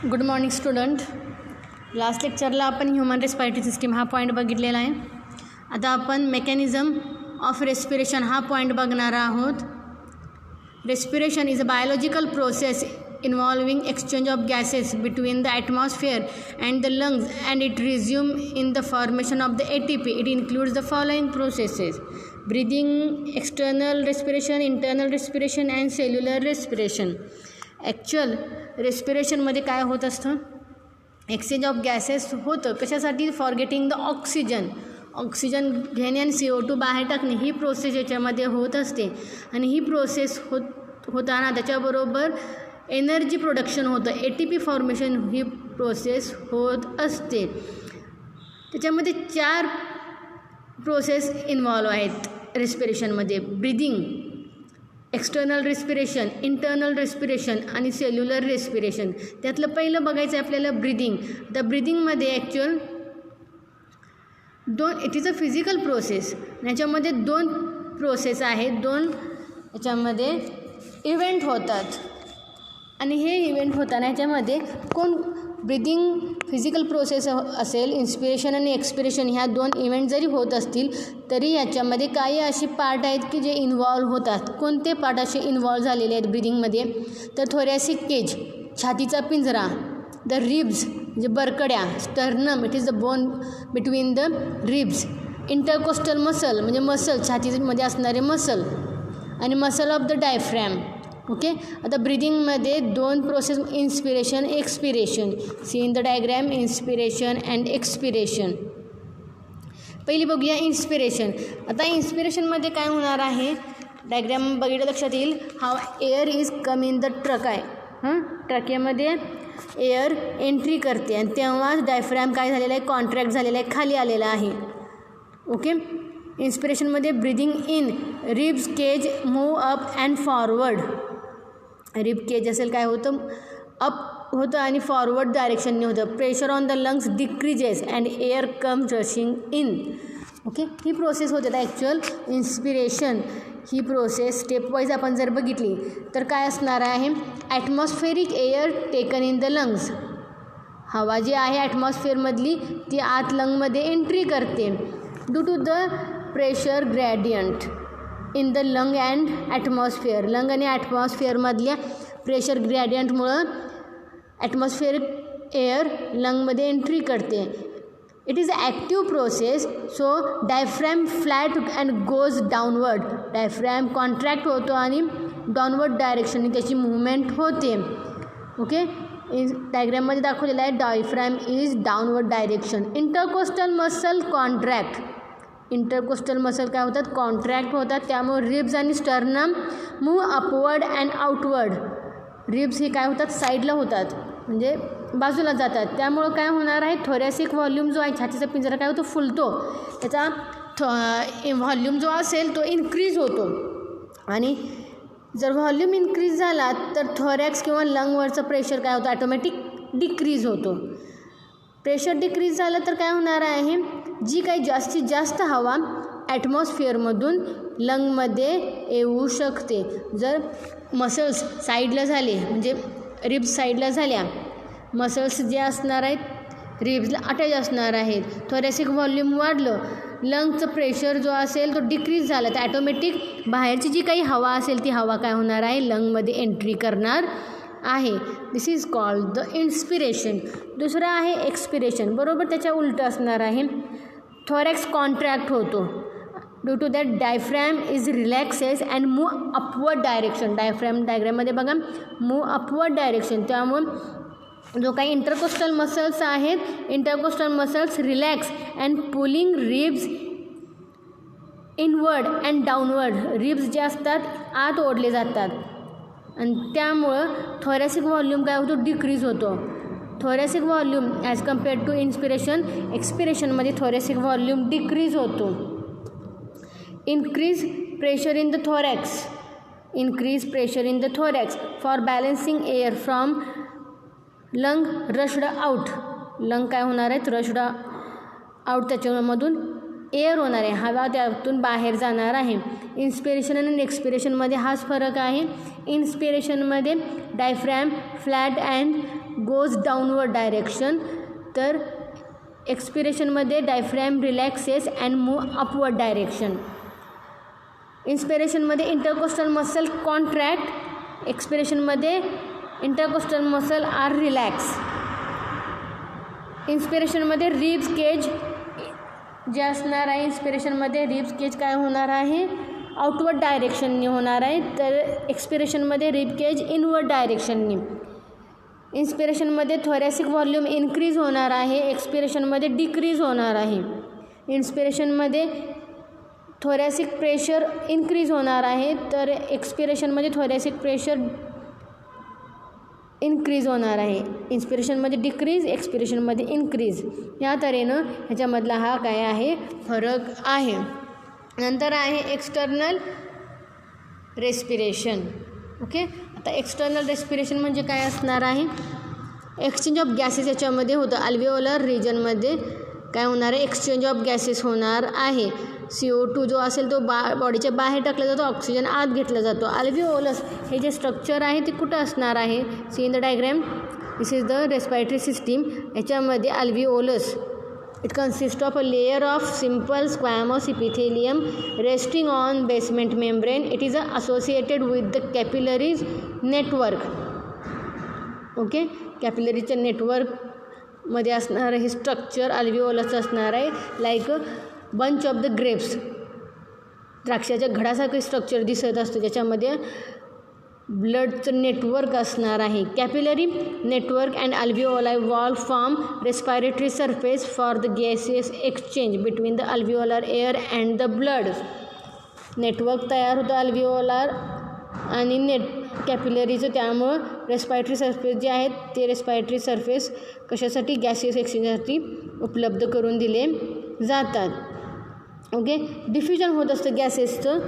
Good morning student. Last लेक्चरला आपण human respiratory system हा point बघितलेला आहे. आता आपण मेकॅनिझम ऑफ रेस्पिरेशन हा पॉईंट बघणार आहोत. Respiration is a biological process involving exchange of gases between the atmosphere and the lungs, and it resumes in the formation of the ATP. It includes the following processes: breathing, external respiration, internal respiration and cellular respiration. Actual रेस्पिरेशनमध्ये काय होत असतं? Exchange of gases होतं. कशासाठी? For getting the oxygen घेणे आणि CO2 बाहेर टाकणे ही प्रोसेस याच्यामध्ये होत असते. आणि ही प्रोसेस होताना त्याच्याबरोबर एनर्जी प्रोडक्शन होतं. ATP फॉर्मेशन ही प्रोसेस होत असते. त्याच्यामध्ये 4 प्रोसेस इन्व्हॉल्व आहेत रेस्पिरेशनमध्ये: breathing, external respiration, internal respiration आणि सेल्युलर रेस्पिरेशन. त्यातलं पहिलं बघायचं आहे आपल्याला ब्रीदिंग. द ब्रीदिंगमध्ये actual it is a physical process. याच्यामध्ये 2 प्रोसेस आहेत. 2 याच्यामध्ये इव्हेंट होतात. आणि हे इव्हेंट होताना ह्याच्यामध्ये ब्रीदिंग फिजिकल प्रोसेस असेल, इन्स्पिरेशन आणि एक्सपिरेशन ह्या 2 इव्हेंट जरी होत असतील तरी याच्यामध्ये काही अशी पार्ट आहेत की जे इन्व्हॉल्व होतात. कोणते पार्ट असे इन्व्हॉल्व झालेले आहेत ब्रीदिंगमध्ये? तर थोरॅसिक केज, छातीचा पिंजरा, द रिब्स म्हणजे बरकड्या, sternum it is the bone between the ribs, intercostal muscle म्हणजे मसल छातीमध्ये असणारे मसल, आणि muscle of the diaphragm. Okay. आता ब्रीदिंगमध्ये 2 प्रोसेस, inspiration, expiration. See in the diagram inspiration and expiration. पहिली बघूया इन्स्पिरेशन. आता इन्स्पिरेशनमध्ये काय होणार आहे? डायग्रॅम बघितलं लक्षात येईल. How air is come in the trachea आहे. ट्रकेमध्ये एअर एंट्री करते आणि तेव्हाच डायफ्रॅम काय झालेला आहे? कॉन्ट्रॅक्ट झालेला आहे, खाली आलेला आहे. ओके. इन्स्पिरेशनमध्ये breathing in, ribs cage move up and forward. Rib cage असेल काय होतं? अप होतं आणि फॉरवर्ड डायरेक्शनने होतं. Pressure on the lungs decreases and air comes rushing in. Okay. ही प्रोसेस होते. तर ॲक्च्युअल इन्स्पिरेशन ही प्रोसेस स्टेप वाईज आपण जर बघितली तर काय असणार आहे? Atmospheric air taken in the lungs. हवा जी आहे ॲटमॉस्फिअरमधली ती आत लंगमध्ये एंट्री करते. Due to the pressure gradient in the lung and atmosphere. Lung आणि ॲटमॉस्फिअरमधल्या प्रेशर ग्रॅडियंटमुळं ॲटमॉस्फिअरिक एअर लंगमध्ये एंट्री करते. It is active process. So diaphragm flat and goes downward. Diaphragm contract होतो आणि डाऊनवर्ड डायरेक्शनने त्याची मूवमेंट होते. ओके. डायग्रॅममध्ये दाखवलेलं आहे diaphragm is downward direction. Intercostal muscle contract. Intercostal muscle काय होतात? कॉन्ट्रॅक्ट होतात. त्यामुळे रिब्स आणि sternum move upward and outward. Ribs हे काय होतात? साईडला होतात म्हणजे बाजूला जातात. त्यामुळं काय होणार आहे? थोरॅसिक व्हॉल्यूम जो आहे, छातीचा पिंजरा काय होतो? फुलतो. त्याचा व्हॉल्यूम जो असेल तो इन्क्रीज होतो. आणि जर व्हॉल्यूम इन्क्रीज झाला तर थोरॅक्स किंवा लंगवरचं प्रेशर काय होतं? ॲटोमॅटिक डिक्रीज होतो. प्रेशर डिक्रीज झालं तर काय होणार आहे? जी काही जास्तीत जास्त हवा ॲटमॉस्फिअरमधून लंगमध्ये येऊ शकते. जर मसल्स साईडला झाले म्हणजे रिब्स साईडला झाल्या, मसल्स जे असणार आहेत रिब्सला अटॅच असणार आहेत, थोरॅसिक व्हॉल्यूम वाढलं, लंगचं प्रेशर जो असेल तो डिक्रीज झाला तर ॲटोमॅटिक बाहेरची जी काही हवा असेल ती हवा काय होणार आहे? लंगमध्ये एंट्री करणार आहे. This is called the inspiration. दुसरं आहे एक्सपिरेशन. बरोबर त्याच्या उलटं असणार आहे. थोरॅक्स कॉन्ट्रॅक्ट होतो. Due to that diaphragm is relaxes and move upward direction. डायग्रॅममध्ये बघा मूव अपवर्ड डायरेक्शन. त्यामुळे जो काही इंटरकोस्टल मसल्स आहेत, intercostal muscles relax and pulling ribs inward and downward. Ribs जे असतात आत ओढले जातात आणि त्यामुळं थोरॅसिक व्हॉल्यूम काय होतो? डिक्रीज होतो. Thoracic volume as compared to inspiration, एक्सपिरेशनमध्ये थोरॅसिक व्हॉल्यूम डिक्रीज होतो. Increase pressure in the thorax. Increase pressure in the thorax for balancing air from lung rushed out. Lung काय होणार आहेत? Rushed out. त्याच्यामधून air होणार आहे, हवा त्यातून बाहेर जाणार आहे. इन्स्पिरेशन आणि एक्सपिरेशनमध्ये हाच फरक आहे. इन्स्पिरेशनमध्ये diaphragm flat and goes downward direction, तर एक्सपिरेशनमध्ये diaphragm relaxes and move upward direction. इन्स्पिरेशनमध्ये इंटरकोस्टल मसल कॉन्ट्रॅक्ट, एक्सपिरेशनमध्ये इंटरकोस्टल मसल आर रिलॅक्स. इन्स्पिरेशनमध्ये रिब्स केज जे असणार आहे, इन्स्पिरेशनमध्ये रिब्स केज काय होणार आहे, आउटवर्ड डायरेक्शननी होणार आहे, तर एक्सपिरेशनमध्ये रिब केज इनवर्ड डायरेक्शननी. इन्स्पिरेशनमध्ये थोरॅसिक व्हॉल्यूम इन्क्रीज होणार आहे, एक्सपिरेशनमध्ये डिक्रीज होणार आहे. इन्स्पिरेशनमध्ये थोरॅसिक प्रेशर इन्क्रीज होणार आहे, तर एक्सपिरेशनमध्ये थोरॅसिक प्रेशर इन्क्रीज होणार आहे. इन्स्पिरेशनमध्ये डिक्रीज, एक्सपिरेशनमध्ये इन्क्रीज. या तऱ्हेनं ह्याच्यामधला हा काय आहे फरक आहे. नंतर आहे एक्सटर्नल रेस्पिरेशन. ओके, आता एक्सटर्नल रेस्पिरेशन म्हणजे काय असणार आहे, एक्सचेंज ऑफ गॅसेस याच्यामध्ये होतं. अल्व्हिओलर रिजनमध्ये काय होणार आहे, एक्सचेंज ऑफ गॅसेस होणार आहे. CO2 जो असेल तो बॉडीच्या बाहेर टाकला जातो, ऑक्सिजन आत घेतला जातो. अल्व्हिओलस हे जे स्ट्रक्चर आहे ते कुठं असणार आहे, see in the diagram, this is the respiratory system. याच्यामध्ये alveolus it consist of a layer of simple squamous epithelium resting on basement membrane. It is associated with the capillaries network. Okay, कॅपिलरीच्या नेटवर्कमध्ये असणारं हे structure alveolus असणार आहे. Like bunch of the grapes, द्राक्षाच्या घडासारखं structure दिसत असतं, ज्याच्यामध्ये ब्लडचं नेटवर्क असणार आहे. Capillary network and alveoli wall form respiratory surface for the gases exchange between the alveolar air and the blood. Network तयार होतं अल्व्हिओलर आणि कॅपिलरीचं, त्यामुळं रेस्पिरेटरी सरफेस जे आहेत ते रेस्पिरेटरी सरफेस कशासाठी, गॅसेस एक्सचेंजसाठी उपलब्ध करून दिले जातात. ओके, डिफ्युजन होत असतं गॅसेसचं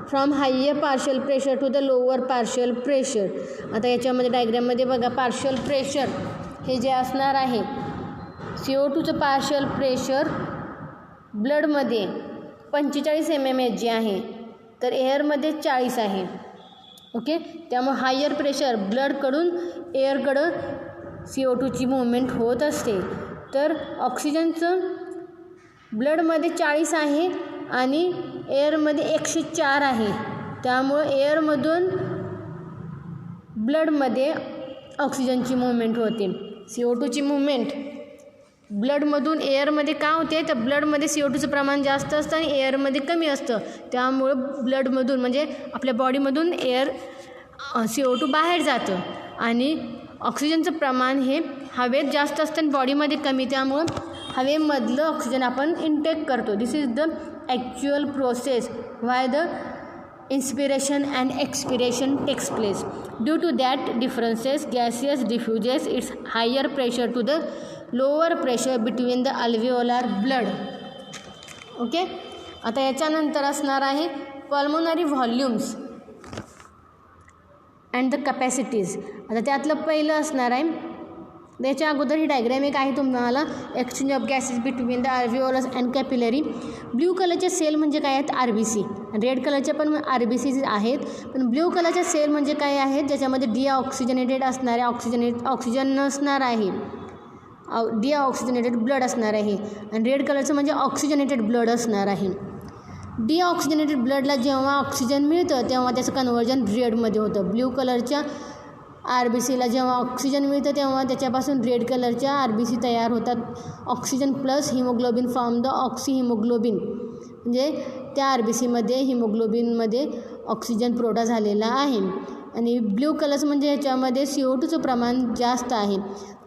from higher partial pressure to the lower partial pressure. आता याच्यामध्ये डायग्रॅममध्ये बघा, पार्शियल प्रेशर हे जे असणार आहे, CO2चं पार्शियल प्रेशर ब्लडमध्ये 45 mmHg जे आहे, तर एअरमध्ये 40 आहे. ओके, त्यामुळे हायर प्रेशर ब्लडकडून एअरकडं CO2ची मूवमेंट होत असते. तर ऑक्सिजनचं ब्लडमध्ये 40 आहे आणि एअरमध्ये 104 आहे. त्यामुळं एअरमधून ब्लडमध्ये ऑक्सिजनची मूवमेंट होते. CO2ची मूवमेंट ब्लडमधून एअरमध्ये का होते, तर ब्लडमध्ये CO2चं प्रमाण जास्त असतं आणि एअरमध्ये कमी असतं. त्यामुळं ब्लडमधून म्हणजे आपल्या बॉडीमधून CO2 बाहेर जातं आणि ऑक्सिजनचं प्रमाण हे हवेत जास्त असतं आणि बॉडीमध्ये कमी. त्यामुळं हवेमधलं ऑक्सिजन आपण इनटेक करतो. This is the actual process why the inspiration and expiration takes place. Due to that differences, gaseous diffuses its higher pressure to the lower pressure between the alveolar blood. Okay, आता याच्यानंतर असणार आहे pulmonary volumes and the capacities. आता त्यातलं पहिलं असणार आहे, त्याच्या अगोदर ही डायग्रॅम एक आहे तुम्हाला, exchange of gases between the alveolus and capillary. Blue कलरचे सेल म्हणजे काय आहेत, RBC. रेड कलरचे पण RBC आहेत, पण ब्ल्यू कलरचे सेल म्हणजे काय आहेत, ज्याच्यामध्ये डिऑक्सिजनेटेड असणारे ऑक्सिजन नसणार आहे, डिऑक्सिजनेटेड ब्लड असणार आहे. आणि रेड कलरचं म्हणजे ऑक्सिजनेटेड ब्लड असणार आहे. डिऑक्सिजनेटेड ब्लडला जेव्हा ऑक्सिजन मिळतं तेव्हा त्याचं कन्व्हर्जन रेडमध्ये होतं. ब्ल्यू कलरच्या RBCला जेव्हा ऑक्सिजन मिळतं तेव्हा त्याच्यापासून रेड कलरच्या RBC तयार होतात. Oxygen plus haemoglobin form the oxy haemoglobin, म्हणजे त्या RBCमध्ये हिमोग्लोबिनमध्ये ऑक्सिजन पुरवठा झालेला आहे. आणि ब्ल्यू कलर्स म्हणजे ह्याच्यामध्ये CO2चं प्रमाण जास्त आहे,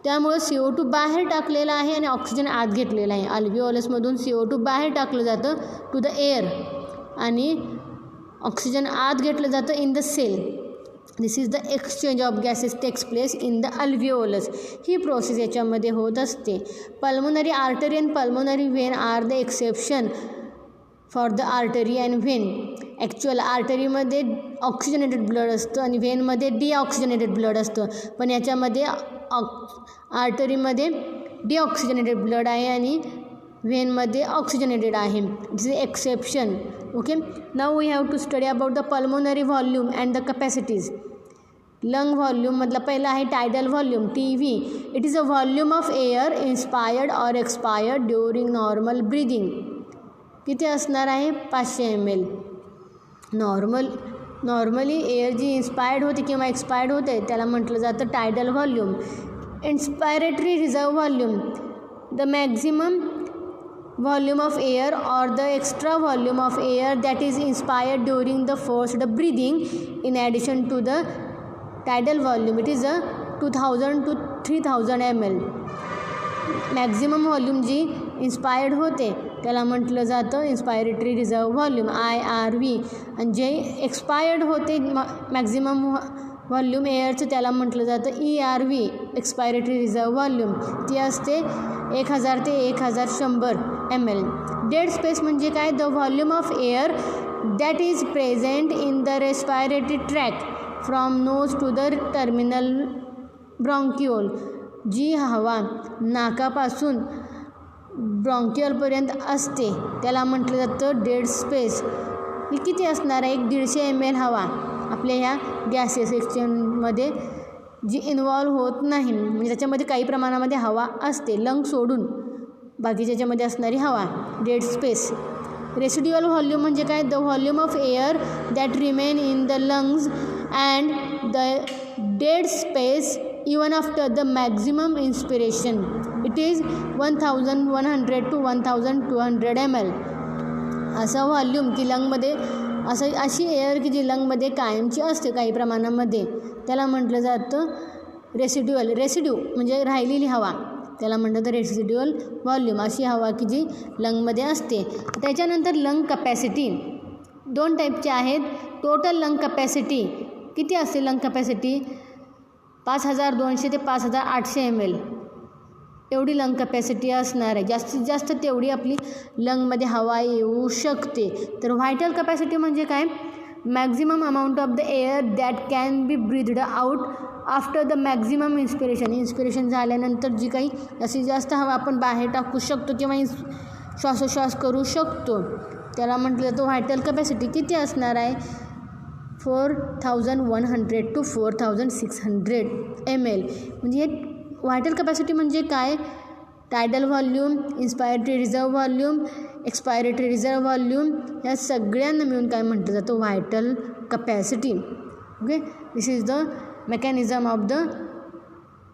त्यामुळं CO2 बाहेर टाकलेला आहे आणि ऑक्सिजन आत घेतलेला आहे. अल्व्हिओलसमधून CO2 बाहेर टाकलं जातं टू द एअर आणि ऑक्सिजन आत घेतलं जातं in the cell. This is the exchange of gases takes place in the alveolus. ही प्रोसेस याच्यामध्ये होत असते. Pulmonary artery and pulmonary vein are the exception for the artery and vein. Actual आर्टरीमध्ये oxygenated blood असतं आणि व्हेनमध्ये deoxygenated blood असतं, पण याच्यामध्ये आर्टरीमध्ये डिऑक्सिजनेटेड ब्लड आहे आणि व्हेनमध्ये ऑक्सिजनेटेड आहे. This is exception. Okay, now we have to study about the pulmonary volume and the capacities. Lung व्हॉल्यूममधला पहिला आहे tidal volume TV. It is a volume of air inspired or expired during normal breathing. किती असणार आहे 500 ml. Normally air जी inspired होते किंवा expired होते त्याला म्हटलं जातं tidal volume. Inspiratory reserve volume, the maximum volume of air or the extra volume of air that is inspired during the forced breathing in addition to the tidal volume. It is a 2000 to 3000 ml. Maximum volume जी inspired होते त्याला म्हटलं जातं इन्स्पायरेटरी reserve volume IRV. आणि जे expired होते maximum volume एअरचं त्याला म्हटलं जातं ERV एक्सपायरेटरी रिझर्व व्हॉल्यूम. ती असते 1000 ते 1100 ml. डेड स्पेस म्हणजे काय? The volume of air that is present in the respiratory track from nose to the terminal bronchiole. जी हवा नाकापासून ब्रॉन्क्युलपर्यंत असते त्याला म्हटलं जातं डेड स्पेस. ही किती असणार आहे? 150 ml हवा आपल्या ह्या गॅसेस एक्सचेंजमध्ये जी इन्व्हॉल्व होत नाही, म्हणजे त्याच्यामध्ये काही प्रमाणामध्ये हवा असते लंग सोडून, बाकी त्याच्यामध्ये असणारी हवा. Dead space. रेसिड्युअल व्हॉल्यूम म्हणजे काय? The volume of air that remain in the lungs and the dead space even after the maximum inspiration. It is 1100 to 1200 ml. असं व्हॉल्यूम की लंगमध्ये अशी एअर की जी लंगमध्ये कायमची असते काही प्रमाणामध्ये त्याला म्हटलं जातं रेसिड्यू म्हणजे राहिलेली हवा त्याला म्हटलं तर रेसिड्युअल व्हॉल्यूम. अशी हवा की जी लंगमध्ये असते. त्याच्यानंतर लंग कपॅसिटी 2 टाईपचे आहेत. टोटल लंग कपॅसिटी किती असते? लंग कपॅसिटी 5200 ते 5800 ml एवढी लंग कपॅसिटी असणार आहे. जास्तीत जास्त तेवढी आपली लंगमध्ये हवा येऊ शकते. तर व्हायटल कपॅसिटी म्हणजे काय? Maximum amount of the air that can be breathed out after the maximum inspiration झाल्यानंतर जी काही जास्तीत जास्त हवा आपण बाहेर टाकू शकतो किंवा श्वासोश्वास करू शकतो त्याला म्हटलं जातं व्हायटल कपॅसिटी. किती असणार आहे? 4100 to 4600 ml. म्हणजे हे व्हायटल कपॅसिटी म्हणजे काय? Tidal volume, inspiratory reserve volume, expiratory reserve volume या सगळ्यांना मिळून काय म्हटलं जातं? Vital capacity. Okay, this is the mechanism of the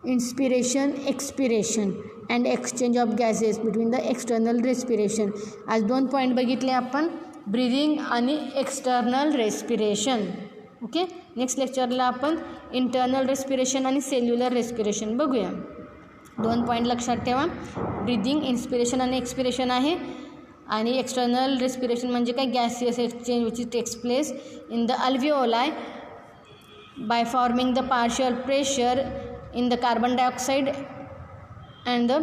inspiration, expiration and exchange of gases between the external respiration. आज 2 पॉईंट बघितले आपण, ब्रीदिंग आणि एक्सटर्नल रेस्पिरेशन. ओके, नेक्स्ट लेक्चरला आपण इंटर्नल रेस्पिरेशन आणि सेल्युलर रेस्पिरेशन बघूया. 2 पॉईंट लक्षात ठेवा. ब्रीदिंग इन्स्पिरेशन आणि एक्सपिरेशन आहे आणि एक्सटर्नल रेस्पिरेशन म्हणजे काय? Gaseous exchange which takes place in the alveoli by forming the partial pressure in the carbon dioxide and the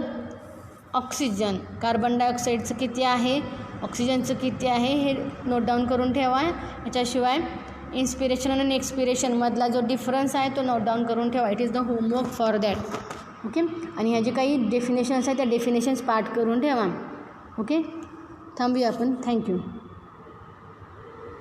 oxygen. Carbon डायऑक्साईडचं किती आहे, ऑक्सिजनचं किती आहे हे नोट डाऊन करून ठेवा. याच्याशिवाय इन्स्पिरेशन आणि एक्सपिरेशन मधला जो डिफरन्स आहे तो नोट डाऊन करून ठेवा. It is the homework for that. Okay, आणि ह्या जे काही डेफिनेशन्स आहेत त्या डेफिनेशन्स पाठ करून ठेवा. ओके, थांबूया आपण. थँक्यू.